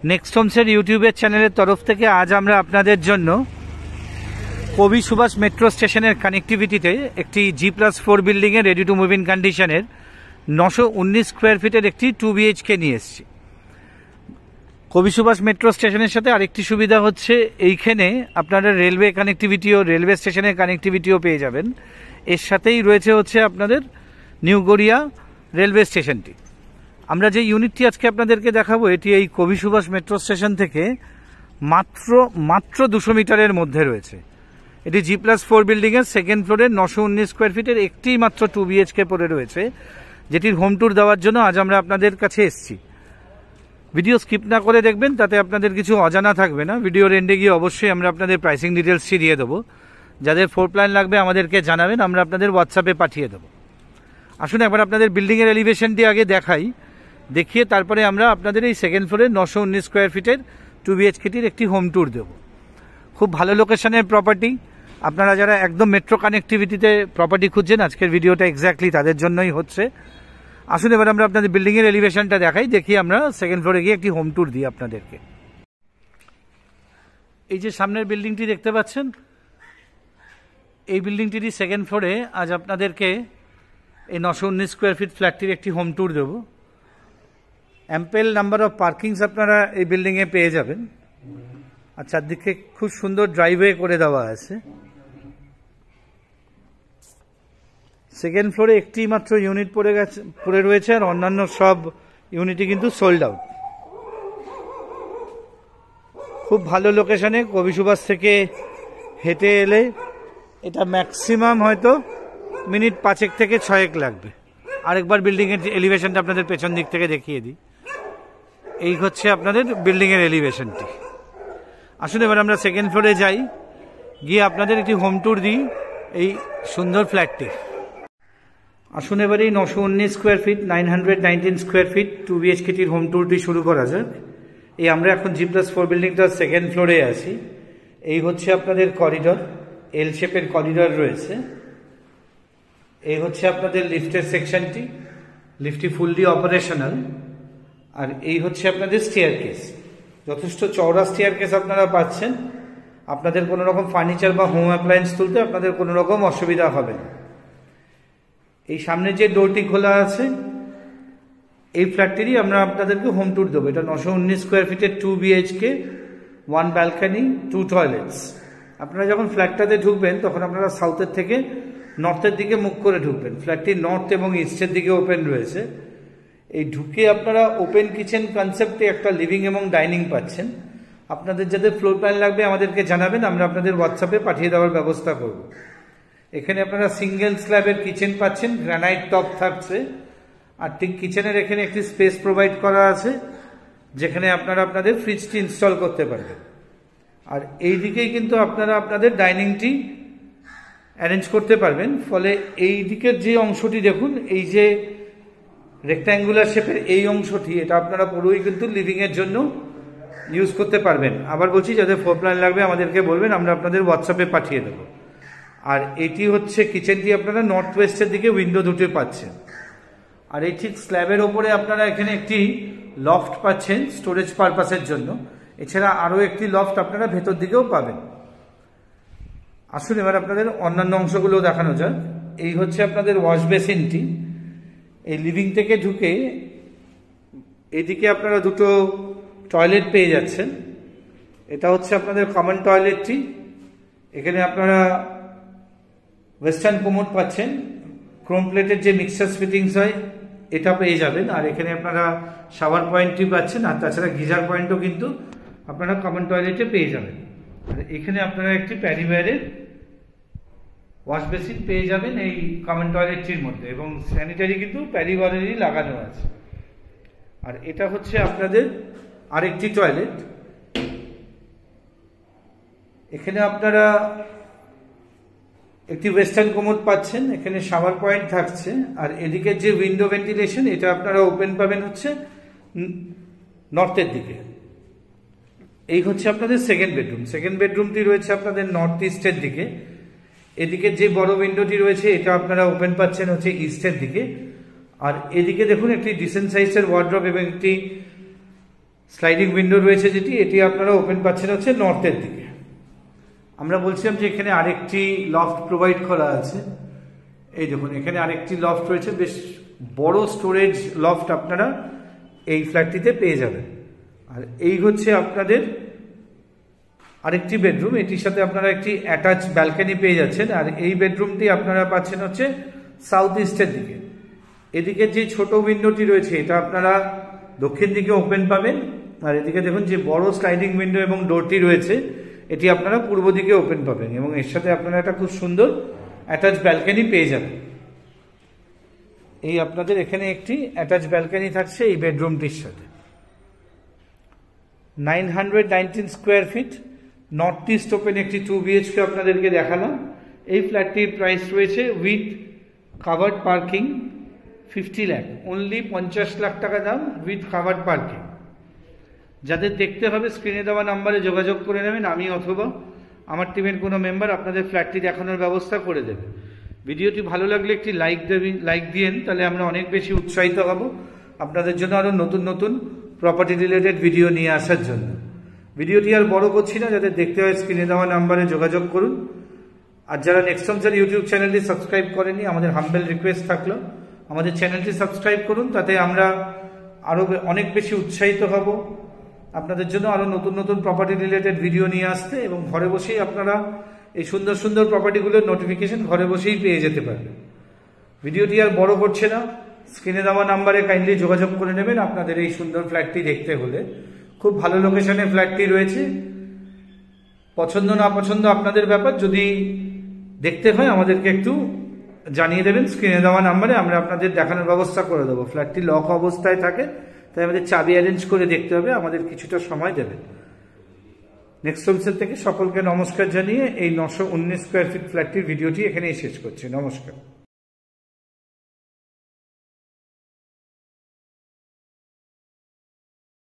Next হোমসের ইউটিউবের চ্যানেলের তরফ থেকে আজ আমরা আপনাদের জন্য কবি সুভাষ মেট্রো স্টেশনের কানেক্টিভিটিতে একটি G+4 বিল্ডিংয়ের রেডি টু মুভ ইন কন্ডিশনের 919 স্কোয়ার ফিটের একটি 2 BHK নিয়ে এসেছি। কবি সুভাষ মেট্রো স্টেশনের সাথে আরেকটি সুবিধা হচ্ছে এইখানে আপনারা রেলওয়ে কানেক্টিভিটিও, রেলওয়ে স্টেশনের কানেক্টিভিটিও পেয়ে যাবেন। এর সাথেই রয়েছে হচ্ছে আপনাদের নিউ গড়িয়া রেলওয়ে স্টেশনটি। আমরা যে ইউনিটটি আজকে আপনাদেরকে দেখাবো এটি এই কবি সুভাষ মেট্রো স্টেশন থেকে মাত্র 200 মিটারের মধ্যে রয়েছে। এটি G+4 বিল্ডিংয়ের সেকেন্ড ফ্লোরের 919 স্কোয়ার ফিটের একটি মাত্র 2 BHK পড়ে রয়েছে, যেটির হোম ট্যুর দেওয়ার জন্য আজ আমরা আপনাদের কাছে এসেছি। ভিডিও স্কিপ না করে দেখবেন, তাতে আপনাদের কিছু অজানা থাকবে না। ভিডিওর এন্ডে গিয়ে অবশ্যই আমরা আপনাদের প্রাইসিং ডিটেলসটি দিয়ে দেবো। যাদের ফ্লোর প্ল্যান লাগবে আমাদেরকে জানাবেন, আমরা আপনাদের হোয়াটসঅ্যাপে পাঠিয়ে দেবো। আসুন একবার আপনাদের বিল্ডিংয়ের এলিভেশনটি আগে দেখিয়ে তারপরে আমরা আপনাদের এই সেকেন্ড ফ্লোরের 919 স্কোয়ার ফিটের 2 BHKটির একটি হোম ট্যুর দেব। খুব ভালো লোকেশনের প্রপার্টি। আপনারা যারা একদম মেট্রো কানেক্টিভিটিতে প্রপার্টি খুঁজছেন, আজকের ভিডিওটা এক্স্যাক্টলি তাদের জন্যই হচ্ছে। আসুন এবার আমরা আপনাদের বিল্ডিংয়ের এলিভেশনটা দেখিয়ে আমরা সেকেন্ড ফ্লোরে গিয়ে একটি হোম ট্যুর দিই আপনাদেরকে। এই যে সামনের বিল্ডিংটি দেখতে পাচ্ছেন, এই বিল্ডিংটিরই সেকেন্ড ফ্লোরে আজ আপনাদেরকে এই 919 স্কোয়ার ফিট ফ্ল্যাটটির একটি হোম ট্যুর দেব। অ্যাম্পেল নাম্বার অফ পার্কিংস আপনারা এই বিল্ডিংয়ে পেয়ে যাবেন। আর চারদিকে খুব সুন্দর ড্রাইভওয়ে করে দেওয়া আছে। সেকেন্ড ফ্লোরে একটি মাত্র ইউনিট পড়ে রয়েছে, আর অন্যান্য সব ইউনিটই কিন্তু সোল্ড আউট। খুব ভালো লোকেশনে, কবি সুভাষ থেকে হেঁটে এলে এটা ম্যাক্সিমাম হয়তো মিনিট 5 থেকে 6 লাগবে। আরেকবার বিল্ডিংয়ের এলিভেশনটা আপনাদের পেছন দিক থেকে দেখিয়ে দিই। এই হচ্ছে আপনাদের বিল্ডিংয়ের এলিভেশনটি। আসুন এবার আমরা সেকেন্ড ফ্লোরে যাই, গিয়ে আপনাদের একটি হোম ট্যুর দিই এই সুন্দর ফ্ল্যাটটি। আসুন এবার এই 919 স্কোয়ার ফিট 919 স্কোয়ার ফিট 2 BHKটির হোম ট্যুরটি শুরু করা যাক। এই আমরা এখন G+4 বিল্ডিংটার সেকেন্ড ফ্লোরে আছি। এই হচ্ছে আপনাদের করিডর, এল শেপের করিডর রয়েছে। এই হচ্ছে আপনাদের লিফটের সেকশনটি, লিফটটি ফুললি অপারেশনাল। আর এই হচ্ছে আপনাদের স্টেয়ারকেস, যথেষ্ট চওড়া স্টেয়ারকেস আপনারা পাচ্ছেন। আপনাদের কোনো রকম ফার্নিচার বা হোম অ্যাপ্লায়েন্স তুলতে আপনাদের কোনো রকম অসুবিধা হবে না। এই সামনে যে ডোরটি খোলা আছে, এই ফ্ল্যাটটিরই আমরা আপনাদেরকে হোম ট্যুর দেবো। এটা 919 স্কোয়ার ফিটের 2 BHK, 1 ব্যালকনি, 2 টয়লেটস। আপনারা যখন ফ্ল্যাটটাতে ঢুকবেন তখন আপনারা সাউথের থেকে নর্থের দিকে মুখ করে ঢুকবেন। ফ্ল্যাটটি নর্থ এবং ইস্টের দিকে ওপেন রয়েছে। এই ঢুকে আপনারা ওপেন কিচেন কনসেপ্টে একটা লিভিং এবং ডাইনিং পাচ্ছেন। আপনাদের যাদের ফ্লোর প্ল্যান লাগবে আমাদেরকে জানাবেন, আমরা আপনাদের হোয়াটসঅ্যাপে পাঠিয়ে দেওয়ার ব্যবস্থা করব। এখানে আপনারা সিঙ্গেল স্ল্যাবের কিচেন পাচ্ছেন, গ্রানাইট টপ থাকছে। আর ঠিক কিচেনের এখানে একটি স্পেস প্রোভাইড করা আছে, যেখানে আপনারা আপনাদের ফ্রিজটি ইনস্টল করতে পারবেন। আর এই দিকেই কিন্তু আপনারা আপনাদের ডাইনিংটি অ্যারেঞ্জ করতে পারবেন। ফলে এই দিকের যে অংশটি দেখুন, এই যে রেক্ট্যাঙ্গুলার শেপের এই অংশটি, এটা আপনারা পুরোই কিন্তু লিভিংয়ের জন্য ইউজ করতে পারবেন। আবার বলছি, যাদের ফ্লোর প্ল্যান লাগবে আমাদেরকে বলবেন, আমরা আপনাদের হোয়াটসঅ্যাপে পাঠিয়ে দেবো। আর এটি হচ্ছে কিচেনটি, আপনারা নর্থ ওয়েস্টের দিকে উইন্ডো দুটো পাচ্ছেন। আর এই ঠিক স্ল্যাবের ওপরে আপনারা এখানে একটি লফট পাচ্ছেন স্টোরেজ পারপাসের জন্য। এছাড়া আরও একটি লফট আপনারা ভেতর দিকেও পাবেন। আসুন এবার আপনাদের অন্যান্য অংশগুলো দেখানো যাক। এই হচ্ছে আপনাদের ওয়াশ বেসিনটি। এই লিভিং থেকে ঢুকে এদিকে আপনারা দুটো টয়লেট পেয়ে যাচ্ছেন। এটা হচ্ছে আপনাদের কমন টয়লেটটি। এখানে আপনারা ওয়েস্টার্ন কোমোড পাচ্ছেন, ক্রোম প্লেটের যে মিক্সার ফিটিংস হয় এটা পেয়ে যাবেন। আর এখানে আপনারা শাওয়ার পয়েন্টটি পাচ্ছেন, আর তাছাড়া গিজার পয়েন্টও কিন্তু আপনারা কমন টয়লেটে পেয়ে যাবেন। আর এখানে আপনারা একটি প্যারিওয়্যারের ওয়াশ বেসিন পেয়ে যাবেন এই কমন টয়লেটটির মধ্যে, এবং স্যানিটারি কিন্তু প্যারিওয়্যারেরই লাগানো আছে। আর এটা হচ্ছে আপনাদের আরেকটি টয়লেট। এখানে আপনারা একটি ওয়েস্টার্ন কোমোড পাচ্ছেন, এখানে শাওয়ার পয়েন্ট থাকছে। আর এদিকে যে উইন্ডো ভেন্টিলেশন, এটা আপনারা ওপেন পাবেন হচ্ছে নর্থের দিকে। এই হচ্ছে আপনাদের সেকেন্ড বেডরুম। সেকেন্ড বেডরুমটি রয়েছে আপনাদের নর্থ ইস্টের দিকে। এদিকে যে বড় উইন্ডোটি রয়েছে এটা আপনারা ওপেন পাচ্ছেন হচ্ছে ইস্টের দিকে। আর এদিকে দেখুন একটি ডিসেন্ট সাইজের ওয়ার্ড্রপ এবং একটি স্লাইডিং উইন্ডো রয়েছে যেটি, এটি আপনারা ওপেন পাচ্ছেন হচ্ছে নর্থের দিকে। আমরা বলছিলাম যে এখানে আরেকটি লফট প্রোভাইড করা আছে। এই দেখুন এখানে আরেকটি লফট রয়েছে, বেশ বড় স্টোরেজ লফট আপনারা এই ফ্ল্যাটটিতে পেয়ে যাবেন। আর এই হচ্ছে আপনাদের আরেকটি বেডরুম, এটির সাথে আপনারা একটি অ্যাটাচ ব্যালকনি পেয়ে যাচ্ছেন। আর এই বেডরুমটি আপনারা পাচ্ছেন হচ্ছে সাউথ ইস্টের দিকে। এদিকে যে ছোট উইন্ডোটি রয়েছে এটা আপনারা দক্ষিণ দিকে ওপেন পাবেন। আর এদিকে দেখুন যে বড় স্লাইডিং উইন্ডো এবং ডোরটি রয়েছে এটি আপনারা পূর্ব দিকে ওপেন পাবেন, এবং এর সাথে আপনারা একটা খুব সুন্দর অ্যাটাচ ব্যালকনি পেয়ে যাবেন। এই আপনাদের এখানে একটি অ্যাটাচ ব্যালকনি থাকছে এই বেডরুমটির সাথে। 919 square fit north east open একটি 2 BHK আপনাদেরকে দেখালাম। এই ফ্ল্যাটটির প্রাইস রয়েছে with covered parking 50 lakh, only 50 lakh টাকা দাম উইথ কাভার্ড পার্কিং। যাদের দেখতে হবে স্ক্রিনে দেওয়া নাম্বারে যোগাযোগ করে নেবেন, আমি অথবা আমার টিমের কোনো মেম্বার আপনাদের ফ্ল্যাটটি দেখানোর ব্যবস্থা করে দেবে। ভিডিওটি ভালো লাগলে একটি লাইক দিয়েন, তাহলে আমরা অনেক বেশি উৎসাহিত হব আপনাদের জন্য আরও নতুন নতুন প্রপার্টি রিলেটেড ভিডিও নিয়ে আসার জন্য। ভিডিওটি আর বড় করছি না, যাদের দেখতে হয় স্ক্রিনে দেওয়া নাম্বারে যোগাযোগ করুন। আর যারা নেক্সট হোমসের ইউটিউব চ্যানেলটি সাবস্ক্রাইব করেনি, আমাদের হাম্বেল রিকোয়েস্ট থাকলো আমাদের চ্যানেলটি সাবস্ক্রাইব করুন, তাতে আমরা আরও অনেক বেশি উৎসাহিত হব আপনাদের জন্য আরও নতুন নতুন প্রপার্টি রিলেটেড ভিডিও নিয়ে আসতে, এবং ঘরে বসেই আপনারা এই সুন্দর সুন্দর প্রপার্টিগুলোর নোটিফিকেশন ঘরে বসেই পেয়ে যেতে পারবেন। ভিডিওটি আর বড় করছে না, স্ক্রিনে দেওয়া নাম্বারে কাইন্ডলি যোগাযোগ করে নেবেন আপনাদের এই সুন্দর ফ্ল্যাটটি দেখতে হলে। খুব ভালো লোকেশনে ফ্ল্যাটটি রয়েছে, পছন্দ না পছন্দ আপনাদের ব্যাপার। যদি দেখতে হয় আমাদেরকে একটু জানিয়ে দেবেন স্ক্রিনে দেওয়া নাম্বারে, আমরা আপনাদের দেখানোর ব্যবস্থা করে দেবো। ফ্ল্যাটটি লক অবস্থায় থাকে, তাই আমাদের চাবি অ্যারেঞ্জ করে দেখতে হবে, আমাদের কিছুটা সময় দেবেন। নেক্সট হোমসেল থেকে সকলকে নমস্কার জানিয়ে এই 919 স্কোয়ার ফিট ফ্ল্যাটটির ভিডিওটি এখানেই শেষ করছি। নমস্কার।